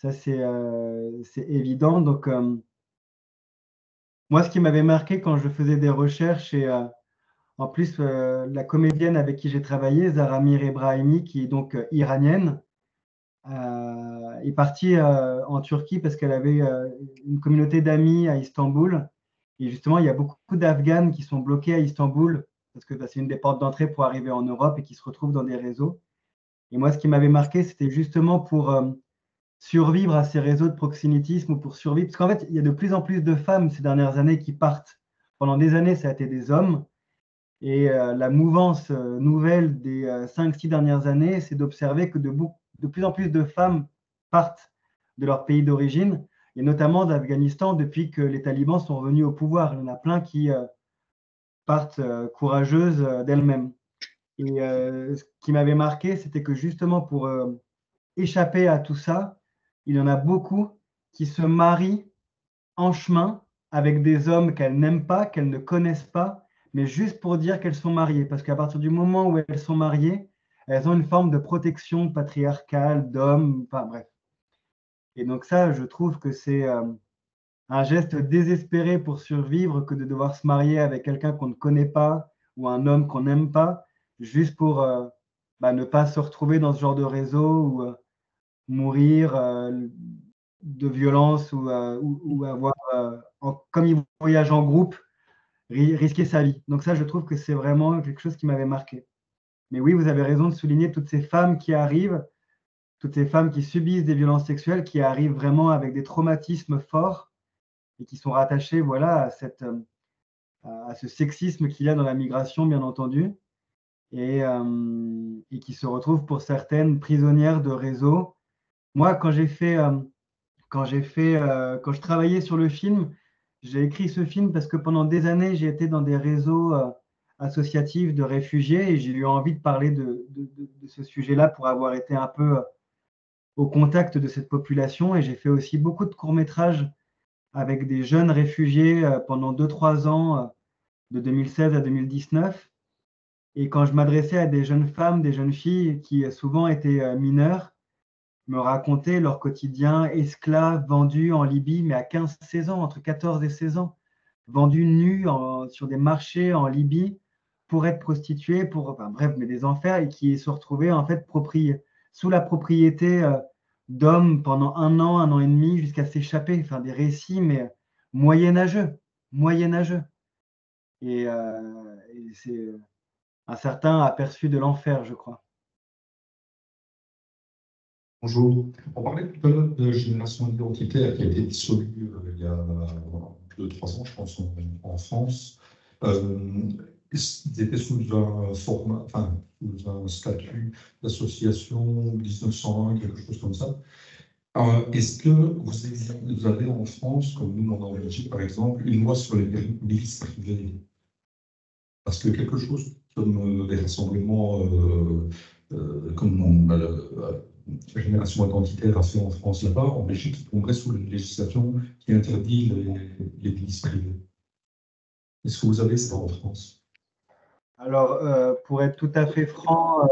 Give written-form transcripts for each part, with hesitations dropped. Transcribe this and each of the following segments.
Ça, c'est évident. Donc, moi, ce qui m'avait marqué quand je faisais des recherches, et en plus, la comédienne avec qui j'ai travaillé, Zaramir Ebrahimi, qui est donc iranienne, est partie en Turquie parce qu'elle avait une communauté d'amis à Istanbul. Et justement, il y a beaucoup d'Afghanes qui sont bloqués à Istanbul parce que c'est une des portes d'entrée pour arriver en Europe et qui se retrouvent dans des réseaux. Et moi, ce qui m'avait marqué, c'était justement pour survivre à ces réseaux de proxénétisme ou pour survivre. Parce qu'en fait, il y a de plus en plus de femmes ces dernières années qui partent. Pendant des années, ça a été des hommes. Et la mouvance nouvelle des 5-6 dernières années, c'est d'observer que de plus en plus de femmes partent de leur pays d'origine, et notamment d'Afghanistan depuis que les talibans sont revenus au pouvoir. Il y en a plein qui partent courageuses d'elles-mêmes. Et ce qui m'avait marqué, c'était que justement pour échapper à tout ça, il y en a beaucoup qui se marient en chemin avec des hommes qu'elles n'aiment pas, qu'elles ne connaissent pas, mais juste pour dire qu'elles sont mariées. Parce qu'à partir du moment où elles sont mariées, elles ont une forme de protection patriarcale d'hommes, enfin bref. Et donc ça, je trouve que c'est un geste désespéré pour survivre que de devoir se marier avec quelqu'un qu'on ne connaît pas ou un homme qu'on n'aime pas, juste pour ne pas se retrouver dans ce genre de réseau ou mourir de violence ou avoir, comme il voyage en groupe, risquer sa vie. Donc ça, je trouve que c'est vraiment quelque chose qui m'avait marqué. Mais oui, vous avez raison de souligner toutes ces femmes qui arrivent, toutes ces femmes qui subissent des violences sexuelles, qui arrivent vraiment avec des traumatismes forts et qui sont rattachées voilà, à ce sexisme qu'il y a dans la migration, bien entendu, et qui se retrouvent pour certaines prisonnières de réseaux. Moi, quand je travaillais sur le film, j'ai écrit ce film parce que pendant des années, j'ai été dans des réseaux associatifs de réfugiés et j'ai eu envie de parler de ce sujet-là pour avoir été un peu au contact de cette population. Et j'ai fait aussi beaucoup de courts-métrages avec des jeunes réfugiés pendant 2-3 ans, de 2016 à 2019. Et quand je m'adressais à des jeunes femmes, des jeunes filles qui souvent étaient mineures, me raconter leur quotidien, esclaves vendus en Libye, mais à 15-16 ans, entre 14 et 16 ans, vendus nus sur des marchés en Libye pour être prostitués, enfin, bref, mais des enfers, et qui se retrouvaient en fait sous la propriété d'hommes pendant un an et demi, jusqu'à s'échapper, enfin des récits, mais moyenâgeux, moyenâgeux. Et c'est un certain aperçu de l'enfer, je crois. Bonjour. On parlait tout à l'heure de Génération Identitaire qui a été dissolue il y a 2-3 ans, je pense, en France. Ils étaient sous un format, enfin, sous un statut d'association 1901, quelque chose comme ça. Est-ce que vous avez en France, comme nous on a en Belgique par exemple, une loi sur les milices privées? Parce que quelque chose comme les rassemblements, comme la génération identitaire a fait en France là-bas, en Belgique, il tomberait sous une législation qui interdit les milices privées. Est-ce que vous avez ça en France? Alors, pour être tout à fait franc,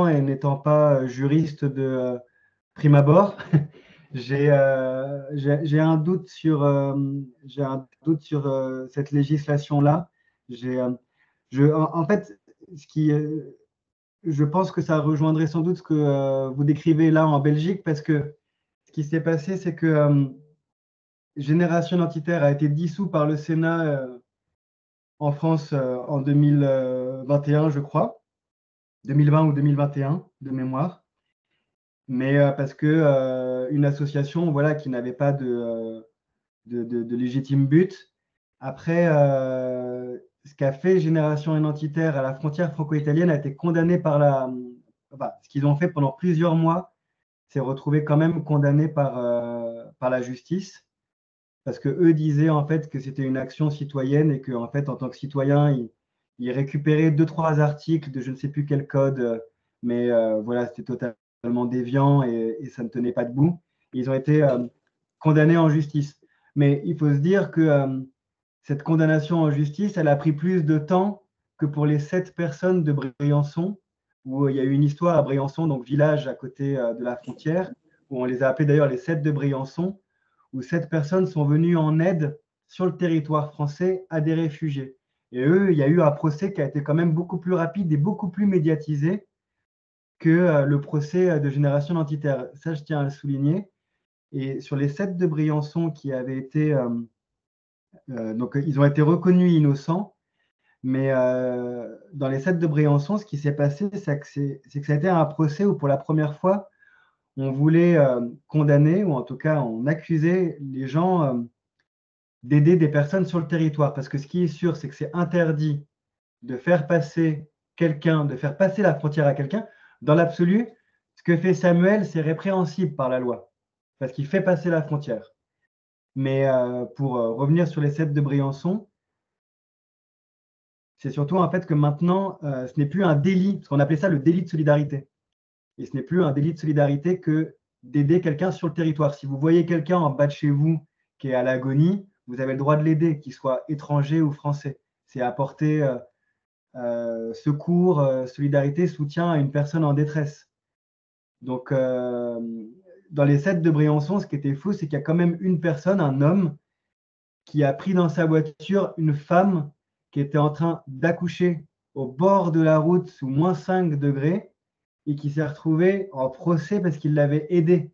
et n'étant pas juriste de prime abord, j'ai un doute sur, cette législation-là. En fait, je pense que ça rejoindrait sans doute ce que vous décrivez là en Belgique, parce que ce qui s'est passé, c'est que Génération Identitaire a été dissous par le Sénat en France en 2021, je crois, 2020 ou 2021 de mémoire. Mais parce que une association voilà, qui n'avait pas de légitime but. Après, ce qu'a fait Génération Identitaire à la frontière franco-italienne a été condamné ce qu'ils ont fait pendant plusieurs mois, s'est retrouvé quand même condamné par la justice, parce que eux disaient en fait que c'était une action citoyenne et qu'en fait, en tant que citoyen, ils récupéraient 2-3 articles de je ne sais plus quel code, mais voilà, c'était totalement déviant et ça ne tenait pas debout. Ils ont été condamnés en justice. Mais il faut se dire que cette condamnation en justice, elle a pris plus de temps que pour les 7 personnes de Briançon où il y a eu une histoire à Briançon, donc village à côté de la frontière, où on les a appelés d'ailleurs les 7 de Briançon, où 7 personnes sont venues en aide sur le territoire français à des réfugiés. Et eux, il y a eu un procès qui a été quand même beaucoup plus rapide et beaucoup plus médiatisé que le procès de Génération Identitaire. Ça, je tiens à le souligner. Et sur les 7 de Briançon qui avaient été... donc, ils ont été reconnus innocents, mais dans les 7 de Briançon, ce qui s'est passé, c'est que ça a été un procès où, pour la première fois, on voulait condamner, ou en tout cas, on accusait les gens d'aider des personnes sur le territoire. Parce que ce qui est sûr, c'est que c'est interdit de faire passer quelqu'un, de faire passer la frontière à quelqu'un. Dans l'absolu, ce que fait Samuel, c'est répréhensible par la loi, parce qu'il fait passer la frontière. Mais pour revenir sur les 7 de Briançon, c'est surtout en fait que maintenant, ce n'est plus un délit, parce qu'on appelait ça le délit de solidarité. Et ce n'est plus un délit de solidarité que d'aider quelqu'un sur le territoire. Si vous voyez quelqu'un en bas de chez vous qui est à l'agonie, vous avez le droit de l'aider, qu'il soit étranger ou français. C'est apporter secours, solidarité, soutien à une personne en détresse. Donc, dans les 7 de Briançon, ce qui était fou, c'est qu'il y a quand même une personne, un homme, qui a pris dans sa voiture une femme qui était en train d'accoucher au bord de la route sous moins 5 degrés et qui s'est retrouvé en procès parce qu'il l'avait aidé.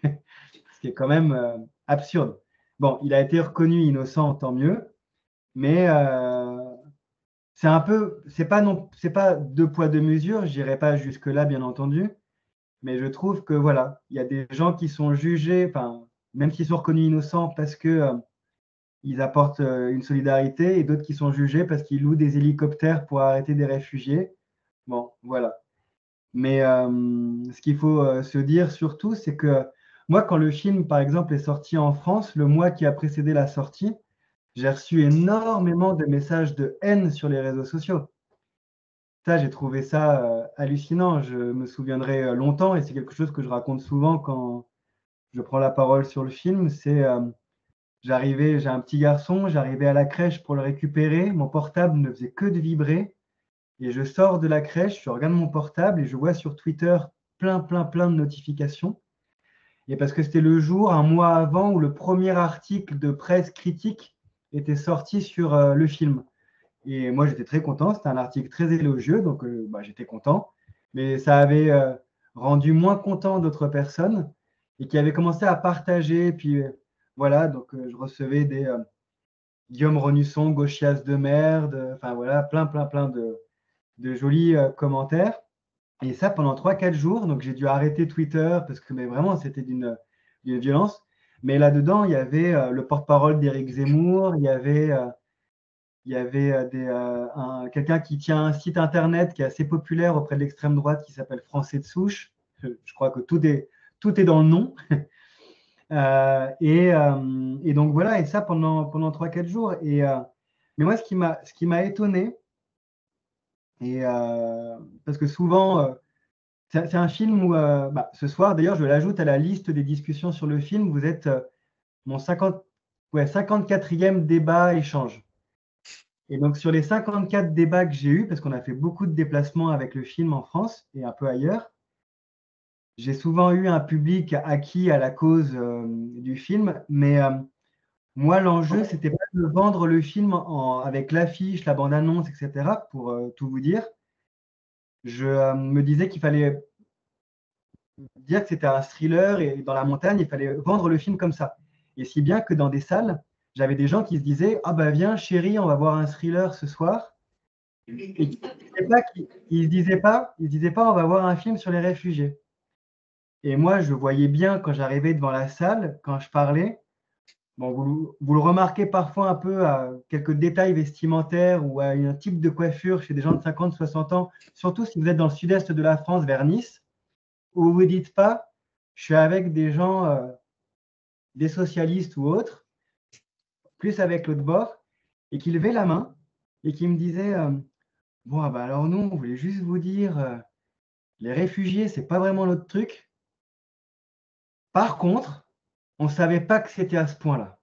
Ce qui est quand même absurde. Bon, il a été reconnu innocent, tant mieux, mais c'est un peu, c'est pas deux poids deux mesures, je n'irai pas jusque-là, bien entendu, mais je trouve que voilà, il y a des gens qui sont jugés, enfin, même s'ils sont reconnus innocents parce que ils apportent une solidarité, et d'autres qui sont jugés parce qu'ils louent des hélicoptères pour arrêter des réfugiés. Bon, voilà. Mais ce qu'il faut se dire surtout, c'est que moi, quand le film, par exemple, est sorti en France, le mois qui a précédé la sortie, j'ai reçu énormément de messages de haine sur les réseaux sociaux. Ça, j'ai trouvé ça hallucinant. Je me souviendrai longtemps, et c'est quelque chose que je raconte souvent quand je prends la parole sur le film. C'est j'ai un petit garçon, j'arrivais à la crèche pour le récupérer, mon portable ne faisait que de vibrer, et je sors de la crèche, je regarde mon portable et je vois sur Twitter plein de notifications. Et parce que c'était le jour, un mois avant, où le premier article de presse critique était sorti sur le film. Et moi, j'étais très content. C'était un article très élogieux, donc j'étais content. Mais ça avait rendu moins content d'autres personnes et qui avaient commencé à partager. Puis voilà, donc je recevais des Guillaume Renusson, gauchias de merde. Enfin voilà, plein de jolis commentaires. Et ça pendant 3 4 jours. Donc j'ai dû arrêter Twitter parce que mais vraiment, c'était d'une violence. Mais là-dedans, il y avait le porte-parole d'Éric Zemmour, il y avait quelqu'un qui tient un site internet qui est assez populaire auprès de l'extrême droite qui s'appelle Français de souche. Je crois que tout est dans le nom. Et donc voilà, et ça pendant 3 4 jours. Mais moi, ce qui m'a étonné, parce que souvent, c'est un film où, ce soir, d'ailleurs, je l'ajoute à la liste des discussions sur le film, vous êtes mon 54e débat échange. Et donc, sur les 54 débats que j'ai eus, parce qu'on a fait beaucoup de déplacements avec le film en France et un peu ailleurs, j'ai souvent eu un public acquis à la cause du film, mais moi, l'enjeu, c'était pas de vendre le film avec l'affiche, la bande-annonce, etc., pour tout vous dire. Je me disais qu'il fallait dire que c'était un thriller et dans la montagne, il fallait vendre le film comme ça. Et si bien que dans des salles, j'avais des gens qui se disaient: ah bah viens chérie, on va voir un thriller ce soir. Et ils se disaient pas on va voir un film sur les réfugiés. Et moi, je voyais bien quand j'arrivais devant la salle, quand je parlais, bon, vous le remarquez parfois un peu à quelques détails vestimentaires ou à un type de coiffure chez des gens de 50, 60 ans, surtout si vous êtes dans le sud-est de la France, vers Nice, où vous ne dites pas, je suis avec des gens, des socialistes ou autres, plus avec l'autre bord, et qui levaient la main et qui me disaient, bon, ah bah alors nous, on voulait juste vous dire, les réfugiés, c'est pas vraiment notre truc. Par contre, on ne savait pas que c'était à ce point-là.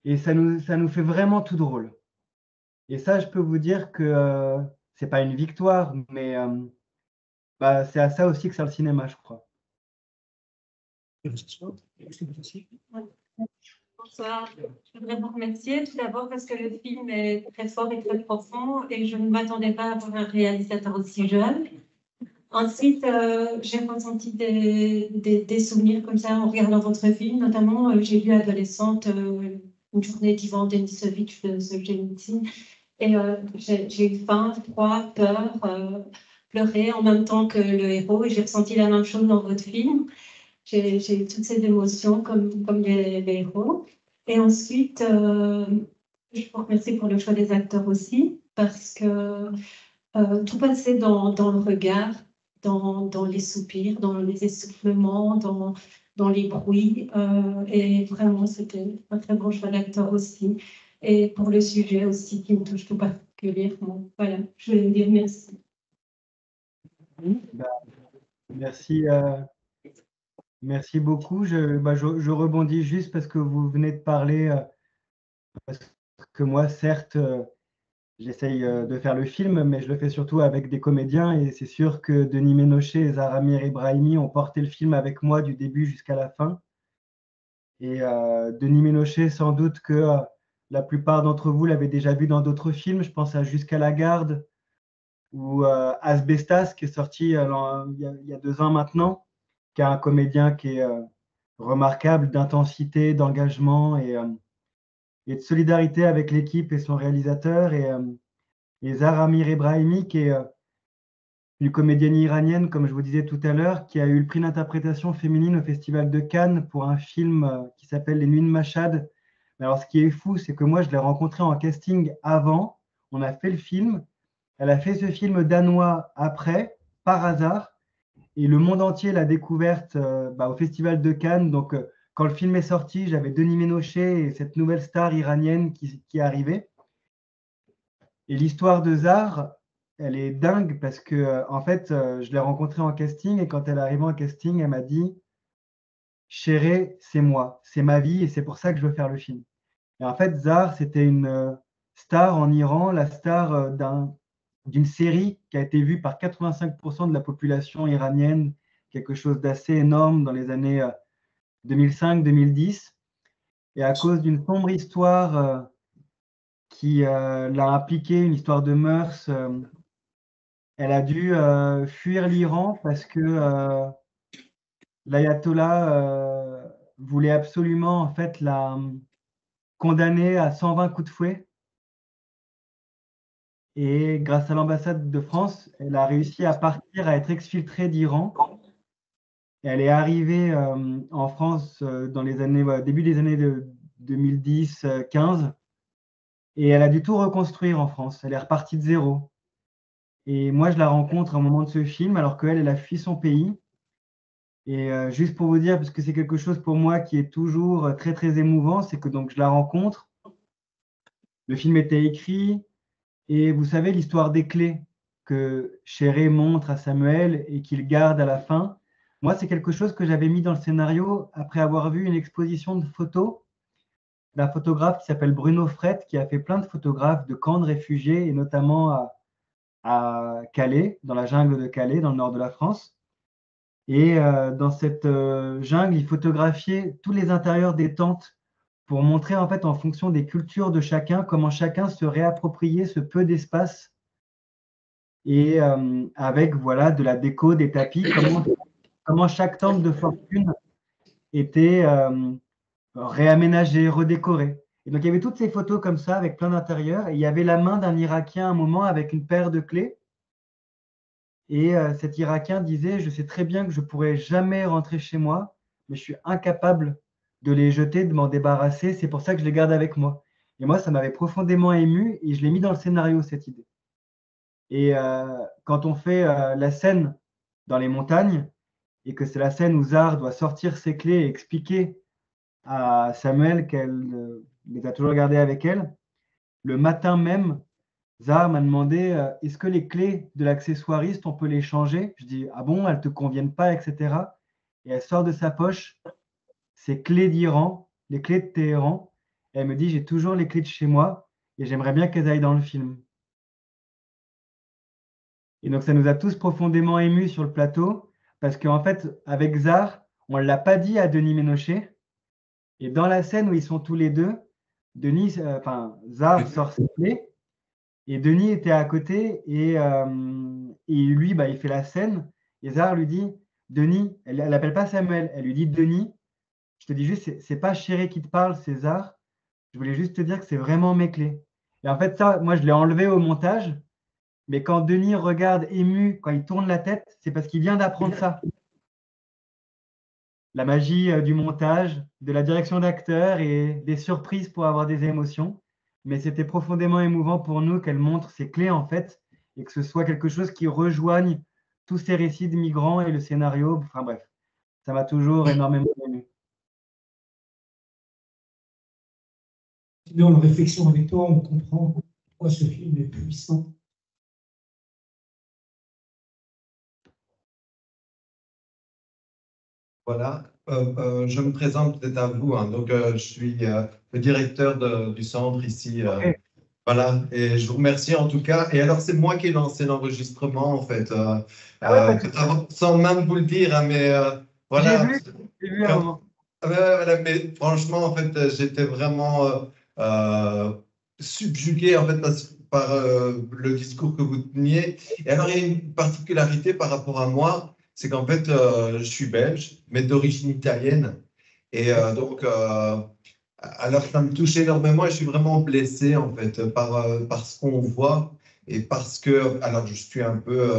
Et ça nous fait vraiment tout drôle. Et ça, je peux vous dire que ce n'est pas une victoire, mais Bah, c'est à ça aussi que sert le cinéma, je crois. Bonsoir. Je voudrais vous remercier tout d'abord parce que le film est très fort et très profond et je ne m'attendais pas à voir un réalisateur aussi jeune. Ensuite, j'ai ressenti des souvenirs comme ça en regardant votre film. Notamment, j'ai vu adolescente une journée d'Ivan Denisovitch de Solzhenitsyn et j'ai eu faim, froid, peur, pleuré en même temps que le héros et j'ai ressenti la même chose dans votre film. J'ai eu toutes ces émotions comme les héros. Et ensuite, je vous remercie pour le choix des acteurs aussi, parce que tout passait dans le regard, dans les soupirs, dans les essoufflements, dans les bruits. Et vraiment, c'était un très bon choix d'acteur aussi. Et pour le sujet aussi, qui me touche tout particulièrement. Voilà, je vais vous dire merci. Bah, merci, merci beaucoup. Je rebondis juste parce que vous venez de parler, parce que moi, certes, j'essaye de faire le film, mais je le fais surtout avec des comédiens. Et c'est sûr que Denis Ménochet et Zaramir Ebrahimi ont porté le film avec moi du début jusqu'à la fin. Et Denis Ménochet, sans doute que la plupart d'entre vous l'avez déjà vu dans d'autres films. Je pense à Jusqu'à la garde ou Asbestas, qui est sorti il y a 2 ans maintenant, qui a un comédien qui est remarquable d'intensité, d'engagement et de solidarité avec l'équipe et son réalisateur. Et Zahra Amir Ebrahimi, qui est une comédienne iranienne, comme je vous disais tout à l'heure, qui a eu le prix d'interprétation féminine au Festival de Cannes pour un film qui s'appelle Les Nuits de Machad. Mais alors, ce qui est fou, c'est que moi, je l'ai rencontrée en casting avant. On a fait le film. Elle a fait ce film danois après, par hasard. Et le monde entier l'a découverte au Festival de Cannes. Donc, quand le film est sorti, j'avais Denis Ménochet et cette nouvelle star iranienne qui est arrivée. Et l'histoire de Zar, elle est dingue parce que, en fait, je l'ai rencontrée en casting et quand elle est arrivée en casting, elle m'a dit, Chérie, c'est moi, c'est ma vie et c'est pour ça que je veux faire le film. Et en fait, Zar, c'était une star en Iran, la star d'une série qui a été vue par 85% de la population iranienne, quelque chose d'assez énorme dans les années 2005-2010. Et à cause d'une sombre histoire qui l'a impliquée, une histoire de mœurs, elle a dû fuir l'Iran parce que l'ayatollah voulait absolument en fait la condamner à 120 coups de fouet. Et grâce à l'ambassade de France, elle a réussi à partir, à être exfiltrée d'Iran. Elle est arrivée en France dans les années, début des années 2010-15, et elle a dû tout reconstruire en France. Elle est repartie de zéro. Et moi, je la rencontre à un moment de ce film, alors qu'elle, elle a fui son pays. Et juste pour vous dire, parce que c'est quelque chose pour moi qui est toujours très très émouvant, c'est que donc je la rencontre. Le film était écrit, et vous savez l'histoire des clés que Chéret montre à Samuel et qu'il garde à la fin. Moi, c'est quelque chose que j'avais mis dans le scénario après avoir vu une exposition de photos d'un photographe qui s'appelle Bruno Frette, qui a fait plein de photographes de camps de réfugiés, et notamment à Calais, dans la jungle de Calais, dans le nord de la France. Et dans cette jungle, il photographiait tous les intérieurs des tentes pour montrer en fait en fonction des cultures de chacun, comment chacun se réappropriait ce peu d'espace et avec voilà de la déco, des tapis, comment chaque tente de fortune était réaménagée, redécorée. Et donc il y avait toutes ces photos comme ça avec plein d'intérieurs et il y avait la main d'un Irakien à un moment avec une paire de clés. Et cet Irakien disait, je sais très bien que je pourrai jamais rentrer chez moi, mais je suis incapable de les jeter, de m'en débarrasser. C'est pour ça que je les garde avec moi. Et moi, ça m'avait profondément ému et je l'ai mis dans le scénario, cette idée. Et quand on fait la scène dans les montagnes, et que c'est la scène où Zar doit sortir ses clés et expliquer à Samuel qu'elle les a toujours gardées avec elle, le matin même, Zahar m'a demandé est-ce que les clés de l'accessoiriste, on peut les changer? Je dis ah bon, elles ne te conviennent pas, etc. Et elle sort de sa poche ses clés d'Iran, les clés de Téhéran. Et elle me dit j'ai toujours les clés de chez moi et j'aimerais bien qu'elles aillent dans le film. Et donc, ça nous a tous profondément émus sur le plateau, parce qu'en fait, avec Zar, on ne l'a pas dit à Denis Ménochet. Et dans la scène où ils sont tous les deux, Zar sort ses clés, et Denis était à côté, et lui, il fait la scène, et Zar lui dit, Denis, elle n'appelle pas Samuel, elle lui dit, Denis, je te dis juste, c'est pas Chéri qui te parle, c'est Zar. Je voulais juste te dire que c'est vraiment mes clés. Et en fait, ça, moi, je l'ai enlevé au montage, mais quand Denis regarde ému, quand il tourne la tête, c'est parce qu'il vient d'apprendre ça. La magie du montage, de la direction d'acteur et des surprises pour avoir des émotions. Mais c'était profondément émouvant pour nous qu'elle montre ses clés, en fait, et que ce soit quelque chose qui rejoigne tous ces récits de migrants et le scénario. Enfin bref, ça m'a toujours énormément ému. Dans la réflexion avec toi, on comprend pourquoi ce film est puissant. Voilà, je me présente peut-être à vous. Hein. Donc, je suis le directeur du centre ici. Okay. Voilà, et je vous remercie en tout cas. Et alors, c'est moi qui ai lancé l'enregistrement, en fait, sans même vous le dire, hein, mais voilà. J'ai vu à un moment. Mais franchement, en fait, j'étais vraiment subjugué en fait, par le discours que vous teniez. Et alors, il y a une particularité par rapport à moi, c'est qu'en fait, je suis belge, mais d'origine italienne. Et donc, alors, ça me touche énormément et je suis vraiment blessé en fait par ce qu'on voit et parce que, alors je suis un peu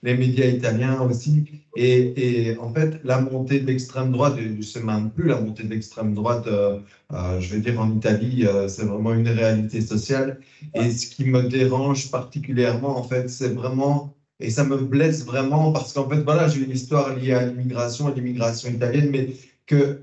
les médias italiens aussi et en fait la montée de l'extrême droite, c'est même plus la montée de l'extrême droite, je vais dire en Italie, c'est vraiment une réalité sociale et ce qui me dérange particulièrement en fait, c'est vraiment et ça me blesse vraiment parce qu'en fait voilà, j'ai une histoire liée à l'immigration italienne, mais que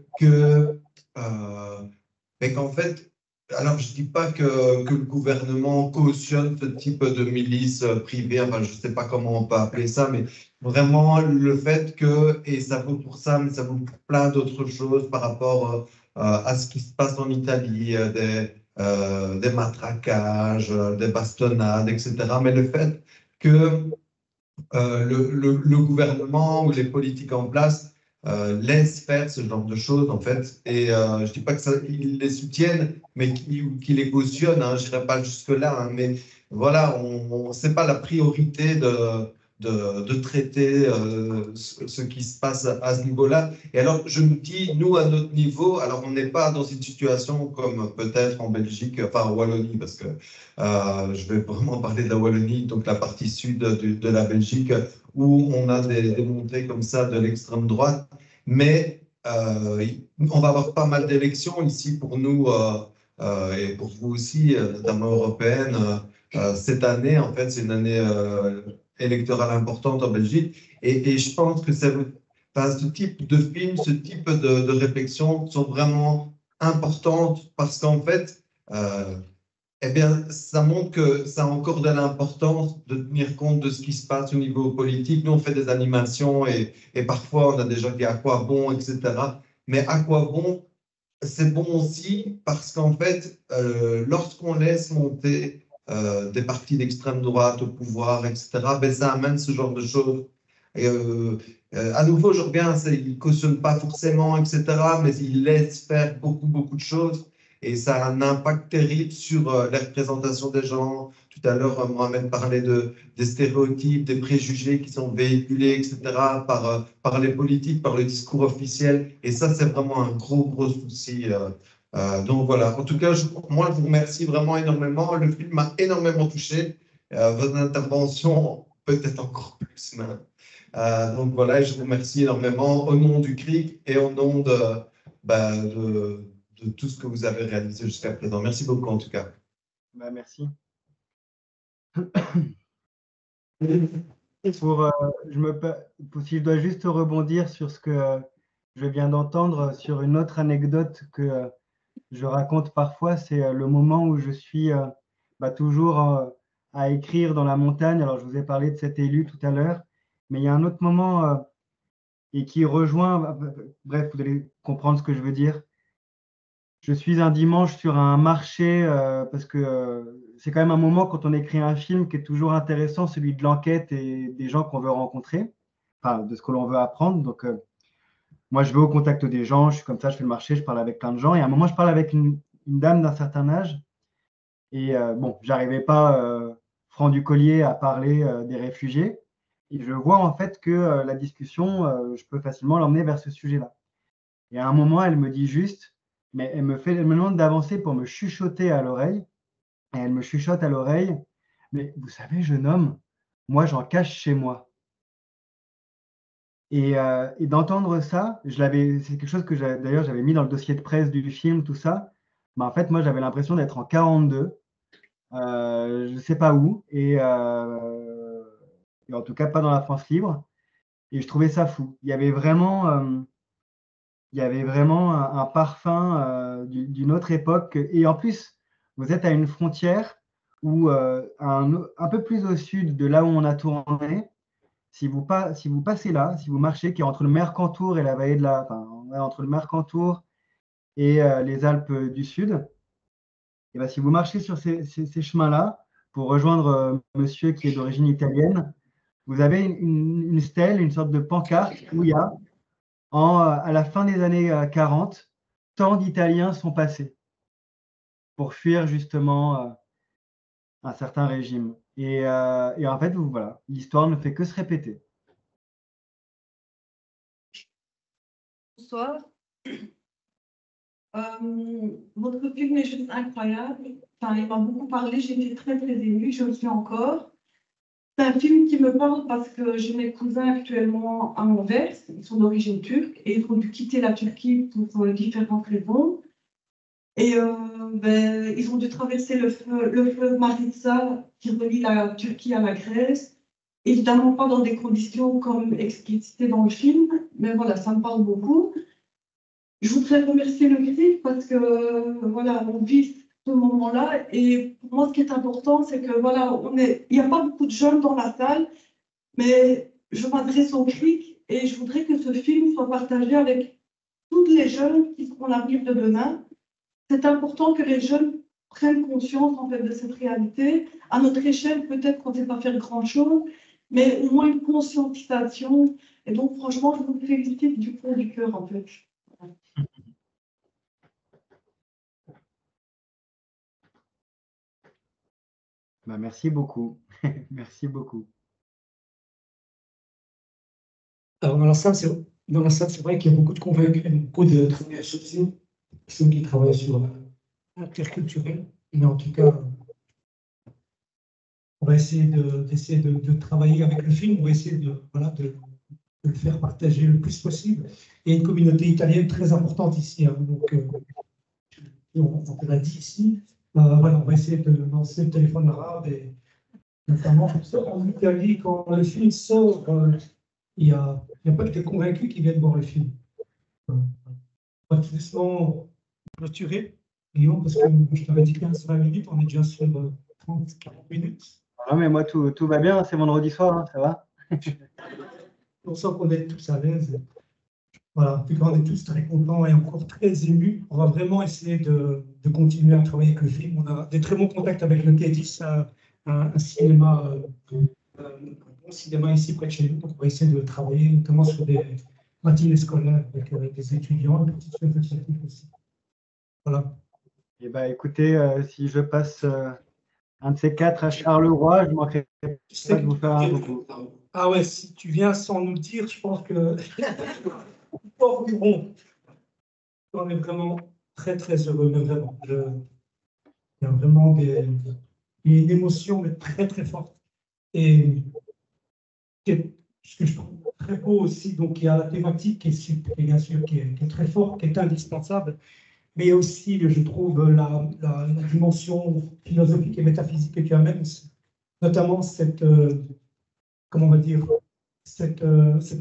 mais qu'en fait, alors je ne dis pas que le gouvernement cautionne ce type de milice privée, enfin je ne sais pas comment on peut appeler ça, mais vraiment le fait que, et ça vaut pour ça, mais ça vaut pour plein d'autres choses par rapport à ce qui se passe en Italie, des matraquages, des bastonnades, etc. Mais le fait que le gouvernement ou les politiques en place laissent faire ce genre de choses, en fait. Et je ne dis pas qu'ils les soutiennent, mais qu'ils les cautionnent. Hein, je n'irai pas jusque-là. Hein, mais voilà, ce n'est pas la priorité de traiter ce qui se passe à ce niveau-là. Et alors, je me dis, nous, à notre niveau, alors on n'est pas dans une situation comme peut-être en Belgique, enfin en Wallonie, parce que je vais vraiment parler de la Wallonie, donc la partie sud de la Belgique, où on a des montées comme ça de l'extrême droite. Mais on va avoir pas mal d'élections ici pour nous et pour vous aussi, notamment européennes. Cette année, en fait, c'est une année électorale importante en Belgique. Et je pense que enfin, ce type de film, ce type de réflexion sont vraiment importantes parce qu'en fait, eh bien, ça montre que ça a encore de l'importance de tenir compte de ce qui se passe au niveau politique. Nous, on fait des animations et parfois, on a des gens qui disent à quoi bon, etc. Mais à quoi bon, c'est bon aussi parce qu'en fait, lorsqu'on laisse monter des partis d'extrême droite au pouvoir, etc., ben, ça amène ce genre de choses. Et, à nouveau, je reviens, ils ne cautionnent pas forcément, etc., mais ils laissent faire beaucoup, beaucoup de choses. Et ça a un impact terrible sur la représentation des gens. Tout à l'heure, Mohamed parlait des stéréotypes, des préjugés qui sont véhiculés, etc., par les politiques, par le discours officiel. Et ça, c'est vraiment un gros, gros souci. Donc voilà, en tout cas, moi, je vous remercie vraiment énormément. Le film m'a énormément touché. Votre intervention, peut-être encore plus. Mais, donc voilà, je vous remercie énormément au nom du CRIC et au nom de tout ce que vous avez réalisé jusqu'à présent. Merci beaucoup en tout cas. Merci. Si je dois juste rebondir sur ce que je viens d'entendre, sur une autre anecdote que je raconte parfois, c'est le moment où je suis toujours à écrire dans la montagne. Alors, je vous ai parlé de cet élu tout à l'heure, mais il y a un autre moment et qui rejoint, bref, vous allez comprendre ce que je veux dire. je suis un dimanche sur un marché, parce que c'est quand même un moment quand on écrit un film qui est toujours intéressant, celui de l'enquête et des gens qu'on veut rencontrer, enfin de ce que l'on veut apprendre. Donc moi, je vais au contact des gens, je suis comme ça, je fais le marché, je parle avec plein de gens. Et à un moment, je parle avec une dame d'un certain âge. Et bon, j'arrivais pas, franc du collier, à parler des réfugiés. Et je vois en fait que la discussion, je peux facilement l'emmener vers ce sujet-là. Et à un moment, elle me dit juste, mais elle me demande d'avancer pour me chuchoter à l'oreille. Et elle me chuchote à l'oreille, mais vous savez, jeune homme, moi, j'en cache chez moi. Et d'entendre ça, c'est quelque chose que d'ailleurs j'avais mis dans le dossier de presse du film, tout ça. Mais en fait, moi, j'avais l'impression d'être en 42, je ne sais pas où, et en tout cas pas dans la France libre. Et je trouvais ça fou. Il y avait vraiment un parfum d'une autre époque. Et en plus, vous êtes à une frontière où, un peu plus au sud de là où on a tourné, si vous passez là, si vous marchez, qui est entre le Mercantour et la vallée de la, enfin, ouais, entre le Mercantour et les Alpes du Sud, et ben, si vous marchez sur ces chemins-là, pour rejoindre monsieur qui est d'origine italienne, vous avez une stèle, une sorte de pancarte où il y a, à la fin des années 40, tant d'Italiens sont passés pour fuir justement un certain régime. Et en fait, voilà, l'histoire ne fait que se répéter. Bonsoir. Votre film est juste incroyable. Enfin, il m'a beaucoup parlé, j'étais très très émue, je le suis encore. C'est un film qui me parle parce que j'ai mes cousins actuellement à Anvers, ils sont d'origine turque et ils ont dû quitter la Turquie pour différentes raisons. Et ils ont dû traverser le fleuve Maritsa qui relie la Turquie à la Grèce. Évidemment pas dans des conditions comme explicitées dans le film, mais voilà, ça me parle beaucoup. Je voudrais remercier le GRIF parce que voilà, on vit ce moment-là. Et pour moi, ce qui est important, c'est que voilà, il n'y a pas beaucoup de jeunes dans la salle, mais je m'adresse au GRIF et je voudrais que ce film soit partagé avec tous les jeunes qui seront l'avenir de demain. C'est important que les jeunes prennent conscience en fait de cette réalité. À notre échelle, peut-être qu'on ne sait pas faire grand-chose, mais au moins une conscientisation. Et donc, franchement, je vous félicite du fond du cœur en fait. Bah, merci beaucoup. Merci beaucoup. Alors, dans la salle, c'est vrai qu'il y a beaucoup de convaincus, beaucoup de travailleurs sociaux, ceux qui travaillent sur l'interculturel. Mais en tout cas, on va essayer de travailler avec le film, on va essayer voilà, de le faire partager le plus possible. Il y a une communauté italienne très importante ici, hein, donc on l'a dit ici. Voilà, on va essayer de lancer le téléphone arabe et notamment en Italie, quand le film sort, il n'y a pas que des convaincus qui viennent voir le film. On va tout doucement clôturer, Guillaume, parce que je t'avais dit 15-20 minutes, on est déjà sur 30-40 minutes. Non, mais moi, tout va bien, c'est vendredi soir, hein, ça va. On sent qu'on est tous à l'aise. Voilà, en tout cas, on est tous très contents et encore très émus. On va vraiment essayer de continuer à travailler avec le film. On a des très bons contacts avec le Kétis, un cinéma, un bon cinéma ici près de chez nous. Donc, on va essayer de travailler notamment sur des matinées scolaires avec des étudiants, des petites choses associatives aussi. Voilà. Et bah, écoutez, si je passe un de ces quatre à Charleroi, je ne manquerai pas de vous faire un coucou. Ah ouais, si tu viens sans nous le dire, je pense que bon, on est vraiment très très heureux, mais vraiment. Il y a vraiment une émotion mais très très forte. Et ce que je trouve très beau aussi, donc il y a la thématique qui est bien sûr qui est très forte, qui est indispensable, mais il y a aussi, je trouve, la dimension philosophique et métaphysique que tu amènes, notamment comment on va dire, cet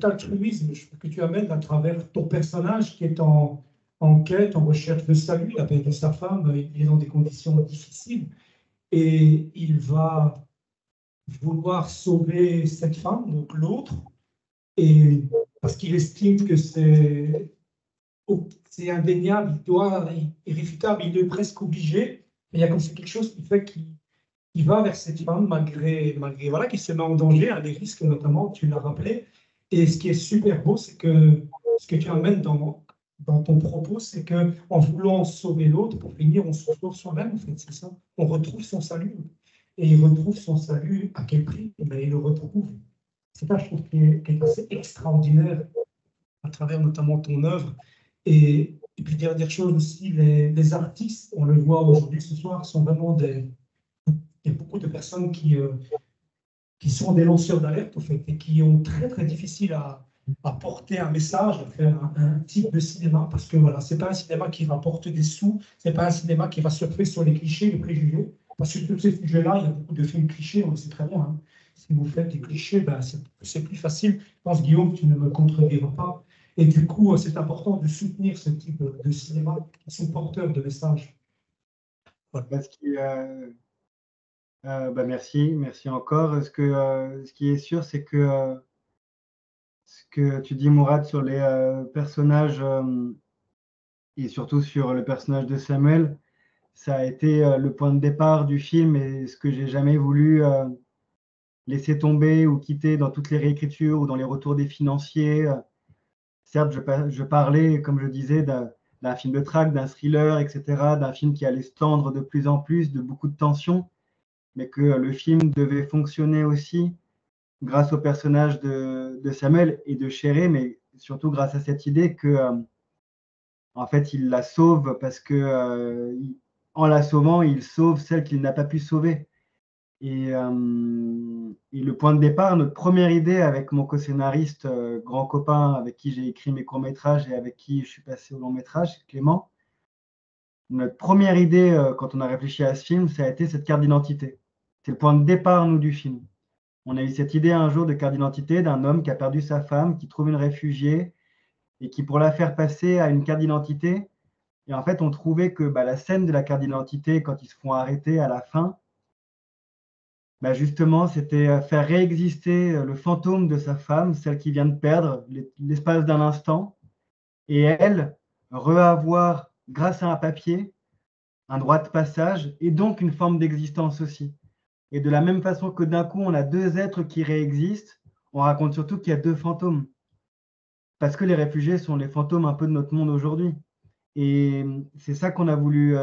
altruisme que tu amènes à travers ton personnage qui est en quête, en recherche de salut. Il a perdu sa femme, il est dans des conditions difficiles et il va vouloir sauver cette femme, donc l'autre, et parce qu'il estime que c'est c'est indéniable, irréfutable, il est presque obligé. Mais il y a comme ça quelque chose qui fait qu'il va vers cette femme malgré voilà, qu'il se met en danger, à des risques notamment, tu l'as rappelé. Et ce qui est super beau, c'est que ce que tu amènes dans ton propos, c'est qu'en voulant sauver l'autre, pour finir, on se sauve soi-même, en fait, c'est ça. On retrouve son salut. Et il retrouve son salut à quel prix? Il le retrouve. C'est ça, je trouve, qui est assez extraordinaire à travers notamment ton œuvre. Et puis, dernière chose aussi, les artistes, on le voit aujourd'hui, ce soir, sont vraiment il y a beaucoup de personnes qui sont des lanceurs d'alerte, en fait, et qui ont très, très difficile à porter un message, à faire un type de cinéma, parce que voilà, c'est pas un cinéma qui rapporte des sous, c'est pas un cinéma qui va surfer sur les clichés, les préjugés, parce que tous ces sujets-là, il y a beaucoup de films clichés, on le sait très bien. Hein. Si vous faites des clichés, ben, c'est plus facile. Je pense, Guillaume, tu ne me contrediras pas. Et du coup, c'est important de soutenir ce type de cinéma qui sont porteurs de messages. Voilà. Merci encore. Ce qui est sûr, c'est que ce que tu dis, Mourad, sur les personnages et surtout sur le personnage de Samuel, ça a été le point de départ du film et ce que j'ai jamais voulu laisser tomber ou quitter dans toutes les réécritures ou dans les retours des financiers. Certes, je parlais, comme je disais, d'un film de traque, d'un thriller, etc., d'un film qui allait se tendre de plus en plus, de beaucoup de tensions, mais que le film devait fonctionner aussi grâce au personnage de Samuel et de Chéret, mais surtout grâce à cette idée que, en fait, il la sauve parce que, en la sauvant, il sauve celle qu'il n'a pas pu sauver. Et le point de départ, notre première idée avec mon co-scénariste, grand copain avec qui j'ai écrit mes courts-métrages et avec qui je suis passé au long-métrage, Clément, notre première idée quand on a réfléchi à ce film, ça a été cette carte d'identité. C'est le point de départ, nous, du film. On a eu cette idée un jour de carte d'identité d'un homme qui a perdu sa femme, qui trouve une réfugiée et qui, pour la faire passer, a une carte d'identité. Et en fait, on trouvait que la scène de la carte d'identité, quand ils se font arrêter à la fin, justement, c'était faire réexister le fantôme de sa femme, celle qui vient de perdre l'espace d'un instant, et elle, reavoir, grâce à un papier, un droit de passage et donc une forme d'existence aussi. Et de la même façon que d'un coup, on a deux êtres qui réexistent, on raconte surtout qu'il y a deux fantômes. Parce que les réfugiés sont les fantômes un peu de notre monde aujourd'hui. Et c'est ça qu'on a voulu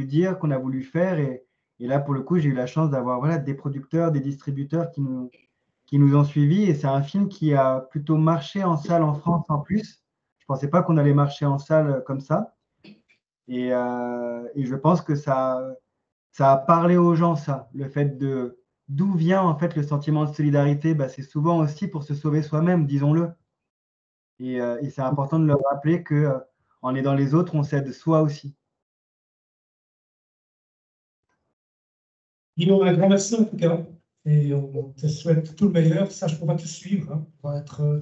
dire, qu'on a voulu faire. Et là, pour le coup, j'ai eu la chance d'avoir des producteurs, des distributeurs qui nous ont suivis. Et c'est un film qui a plutôt marché en salle en France en plus. Je ne pensais pas qu'on allait marcher en salle comme ça. Et je pense que ça a parlé aux gens, ça. Le fait d'où vient en fait le sentiment de solidarité, c'est souvent aussi pour se sauver soi-même, disons-le. Et c'est important de leur rappeler que en aidant les autres, on s'aide soi aussi. Guillaume, un grand merci en tout cas. Et on te souhaite tout le meilleur. Sache qu'on va te suivre. Hein. On va être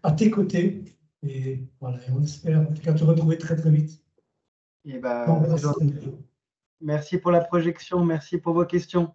à tes côtés. Et voilà, et on espère en tout cas te retrouver très très vite. Et merci pour la projection. Merci pour vos questions.